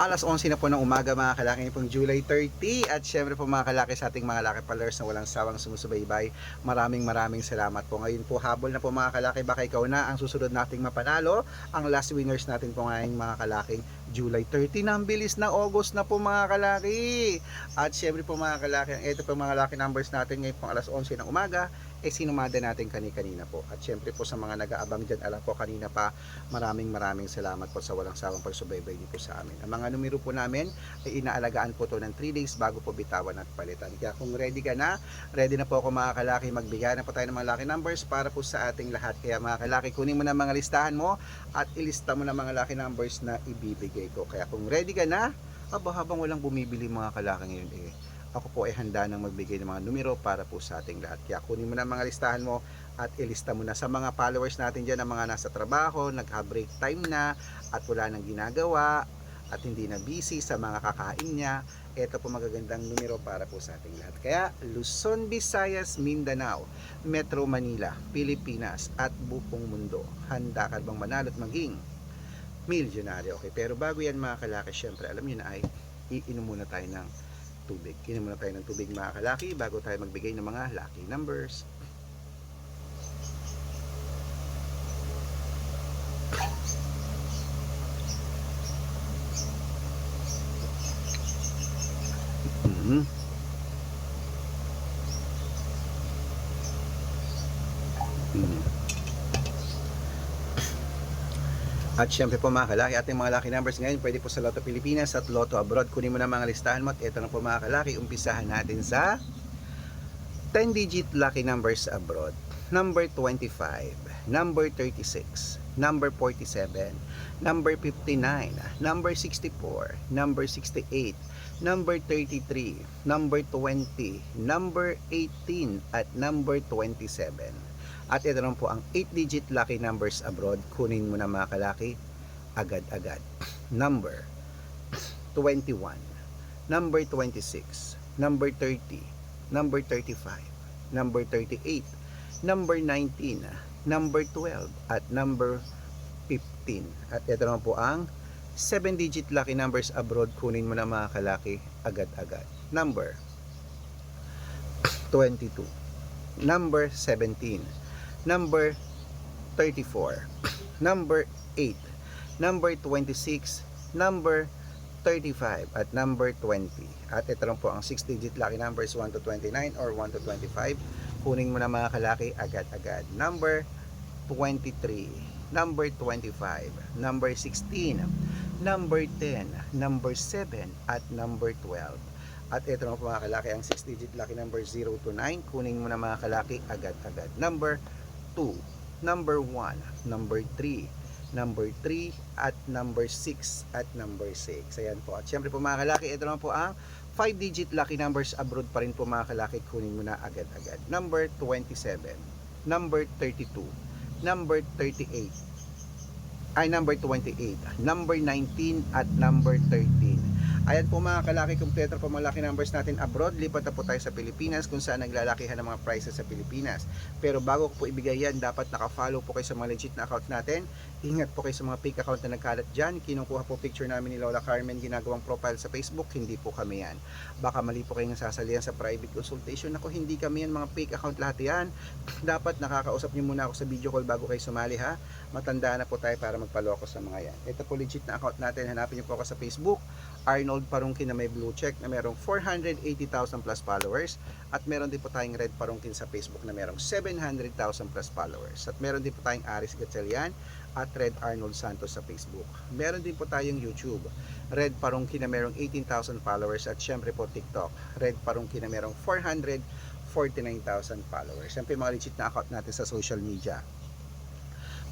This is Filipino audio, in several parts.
Alas 11 na po ng umaga mga kalaki, pong July 30, at syempre po mga kalaki sa ating mga laki followers na walang sawang sumusubaybay, maraming salamat po. Ngayon po habol na po mga kalaki, baka ikaw na ang susunod nating mapanalo. Ang last winners natin po ngayon mga kalaking July 30 na, ang bilis na August na po mga kalaki. At syempre po mga kalaki, ito po mga laki numbers natin ngayon po alas 11 ng umaga, sinumada natin kanina po. At syempre po sa mga nag-aabang dyan, alam po kanina pa, maraming salamat po sa walang sawang pagsubaybay niyo po sa amin. Ang mga numero po namin ay inaalagaan po to ng 3 days bago po bitawan at palitan. Kaya kung ready ka na, ready na po ako mga kalaki, magbigay na po tayo ng mga lucky numbers para po sa ating lahat. Kaya mga kalaki, kunin mo na mga listahan mo at ilista mo na mga lucky numbers na ibibigay ko. Kaya kung ready ka na, habang walang bumibili mga kalaki ngayon ako po ay handa nang magbigay ng mga numero para po sa ating lahat. Kaya kunin mo na mga listahan mo at ilista mo na sa mga followers natin dyan, ng mga nasa trabaho, nagha-break time na at wala nang ginagawa at hindi na busy sa mga kakain niya. Ito po magagandang numero para po sa ating lahat. Kaya Luzon, Visayas, Mindanao, Metro Manila, Pilipinas at buong mundo, handa ka bang manalo at maging milyonaryo? Okay, pero bago yan mga kalaki, syempre alam niyo na ay iinom muna tayo ng tubig. Inom muna tayo ng tubig mga kalaki bago tayo magbigay ng mga lucky numbers. At syempre po mga kalaki, ating mga lucky numbers ngayon pwede po sa Lotto Pilipinas at Lotto Abroad. Kunin mo na mga listahan mo at ito na po mga kalaki, umpisahan natin sa 10-digit lucky numbers abroad. Number 25, number 36, number 47, number 59, number 64, number 68, number 33, number 20, number 18 at number 27. At ito naman po ang 8-digit lucky numbers abroad. Kunin mo na mga kalaki agad-agad. Number 21, number 26, number 30, number 35, number 38, number 19, number 12 at number 15. At ito naman po ang 7-digit lucky numbers abroad. Kunin mo na mga kalaki agad-agad. Number 22, number 17, number 34, number 8, number 26, number 35 at number 20. At ito lang po ang 6-digit lucky numbers 1 to 29 or 1 to 25. Kunin mo na mga kalaki agad-agad. Number 23, number 25, number 16, number 10, number 7 at number 12. At ito naman po mga kalaki ang 6-digit lucky number 0 to 9. Kunin mo na mga kalaki agad-agad. Number 2, number 1, number 3, number 3 at number 6 at number 6. Ayan po. At syempre po mga kalaki, ito naman po ang 5-digit lucky numbers abroad pa rin po mga kalaki. Kunin mo na agad-agad. Number 27, number 32, number 38, number 28, number 19 at number 13. Ayan po mga kalaki, kumpleto po mga lucky numbers natin abroad. Lipat na po tayo sa Pilipinas kung saan naglalakihan ng mga prices sa Pilipinas. Pero bago ko po ibigay yan, dapat naka-follow po kayo sa mga legit na account natin. Ingat po kayo sa mga fake account na nagkalat dyan. Kinukuha po picture namin ni Lola Carmen, ginagawang profile sa Facebook. Hindi po kami yan. Baka mali po kayong nasasalihan sa private consultation. Ako, hindi kami yan, mga fake account lahat yan. Dapat nakakausap nyo muna ako sa video call bago kayo sumali ha. Matanda na po tayo para magpaloko sa mga yan. Ito po legit na account natin. Hanapin nyo po ako sa Facebook, Arnold Parungkin na may blue check na merong 480,000 plus followers, at meron din po tayong Red Parungkin sa Facebook na merong 700,000 plus followers, at meron din po tayong Aris Gatchalian at Red Arnold Santos sa Facebook. Meron din po tayong YouTube, Red Parungkin na merong 18,000 followers, at syempre po TikTok, Red Parungkin na merong 449,000 followers. Syempre mga legit na account natin sa social media.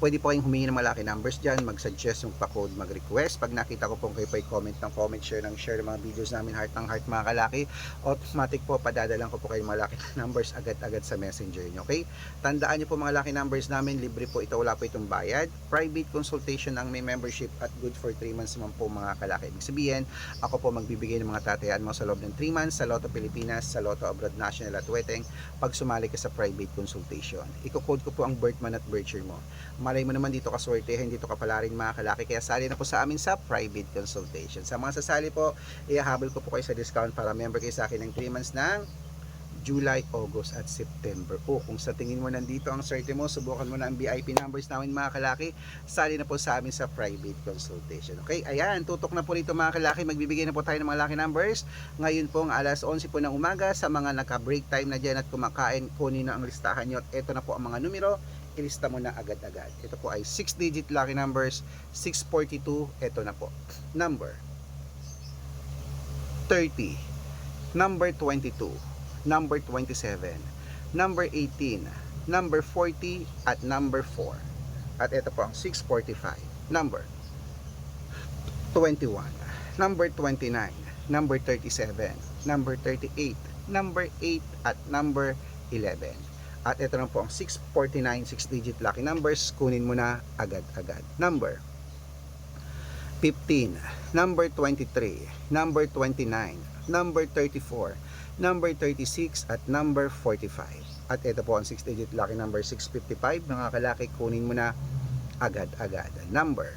Pwede po kayong humingi ng malaki numbers dyan, mag-suggest yung pa-code, mag-request. Pag nakita ko po kayo po comment ng comment, share ng share ng mga videos namin, heart ng heart mga kalaki, automatic po padadalan ko po kayo malaki numbers agad-agad sa messenger nyo. Okay? Tandaan nyo po mga lucky numbers namin, libre po ito, wala po itong bayad. Private consultation ang may membership at good for 3 months naman po mga kalaki. Ibig sabihin, ako po magbibigay ng mga tatayaan mo sa loob ng 3 months sa Lotto Pilipinas, sa Lotto Abroad National at Weteng pag sumali ka sa private consultation. Iko-code ko po ang birth month at birth year mo. malay mo naman dito ka swertehin, dito ka pala rin mga kalaki. Kaya sali na po sa amin sa private consultation. Sa mga sasali po, ihahabol ko po kayo sa discount para member kayo sa akin ng 3 months ng July, August at September po. Kung sa tingin mo nandito ang swerte mo, subukan mo na ang VIP numbers namin mga kalaki, sali na po sa amin sa private consultation. Okay, ayan, tutok na po rito mga kalaki, magbibigay na po tayo ng mga lucky numbers. Ngayon po, alas 11 po ng umaga, sa mga naka-break time na dyan at kumakain, kunin na ang listahan nyo. At ito na po ang mga numero, ilista mo na agad-agad. Ito po ay 6-digit lucky numbers, 642, ito na po. Number 30, number 22, number 27, number 18, number 40, at number 4. At ito po ang 645, number 21, number 29, number 37, number 38, number 8, at number 11. At ito na po ang 649, 6-digit lucky numbers, kunin mo na agad-agad. Number 15, number 23, number 29, number 34, number 36, at number 45. At ito po ang 6-digit lucky number 655. Mga kalaki, kunin mo na agad-agad. Number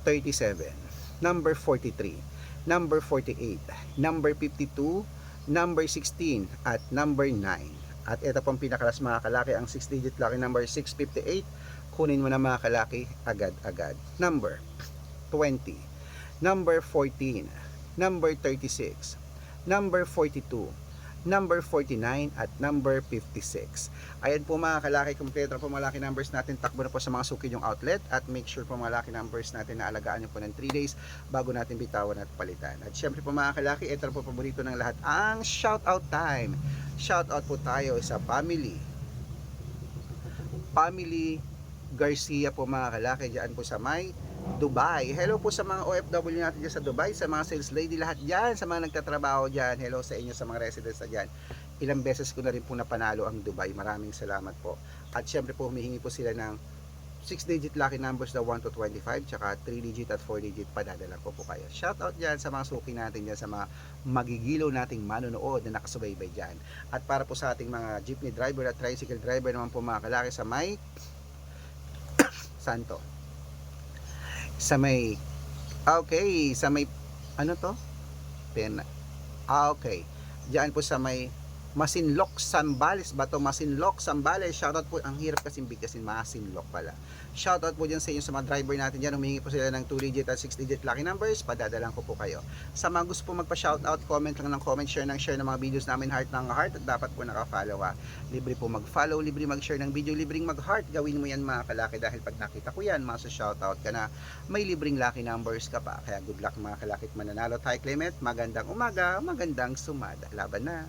37, number 43, number 48, number 52, number 16, at number 9. At ito po ang pinakalas mga kalaki, ang 6-digit lucky number 658. Kunin mo na mga kalaki agad-agad. Number 20, number 14, number 36, number 42, number 49, at number 56. Ayan po mga kalaki, kompleto na po mga lucky numbers natin. Takbo na po sa mga suki yung outlet, at make sure po mga lucky numbers natin na alagaan nyo po ng 3 days bago natin bitawan at palitan. At syempre po mga kalaki, ito na po paborito ng lahat, ang shoutout time. Shoutout po tayo sa family Garcia po mga kalaki, dyan po sa may Dubai. Hello po sa mga OFW natin dyan sa Dubai, sa mga sales lady, lahat dyan, sa mga nagtatrabaho dyan. Hello sa inyo, sa mga residents na dyan. Ilang beses ko na rin po napanalo ang Dubai. Maraming salamat po. At syempre po, humihingi po sila ng 6-digit lucky numbers na 1 to 25, tsaka 3-digit at 4-digit, padadala ko po kayo. Shoutout dyan sa mga suki natin dyan, sa mga magigilaw nating manonood na nakasubaybay dyan. At para po sa ating mga jeepney driver at tricycle driver naman po mga kalaki, sa may Santo, sa may sa may ano to? Okay. Diyan po sa may Masinloc, Zambales ba to? Masinloc, Zambales. Shoutout po. Ang hirap kasing bigkasin, Masinloc pala. Shoutout po dyan sa inyo, sa mga driver natin dyan. Humingi po sila ng 2-digit at 6-digit lucky numbers. Padadalan ko po kayo. Sa mga gusto po magpa-shoutout, comment lang ng comment, share ng mga videos namin, heart ng heart. At dapat po naka-follow ha. Libre po mag-follow, libre mag-share ng video, libreng mag-heart. Gawin mo yan mga kalaki, dahil pag nakita ko yan, shoutout ka na, may libreng lucky numbers ka pa. Kaya good luck mga kalaki at mananalo tayo, Clement. Magandang umaga, magandang sumada. Laban na.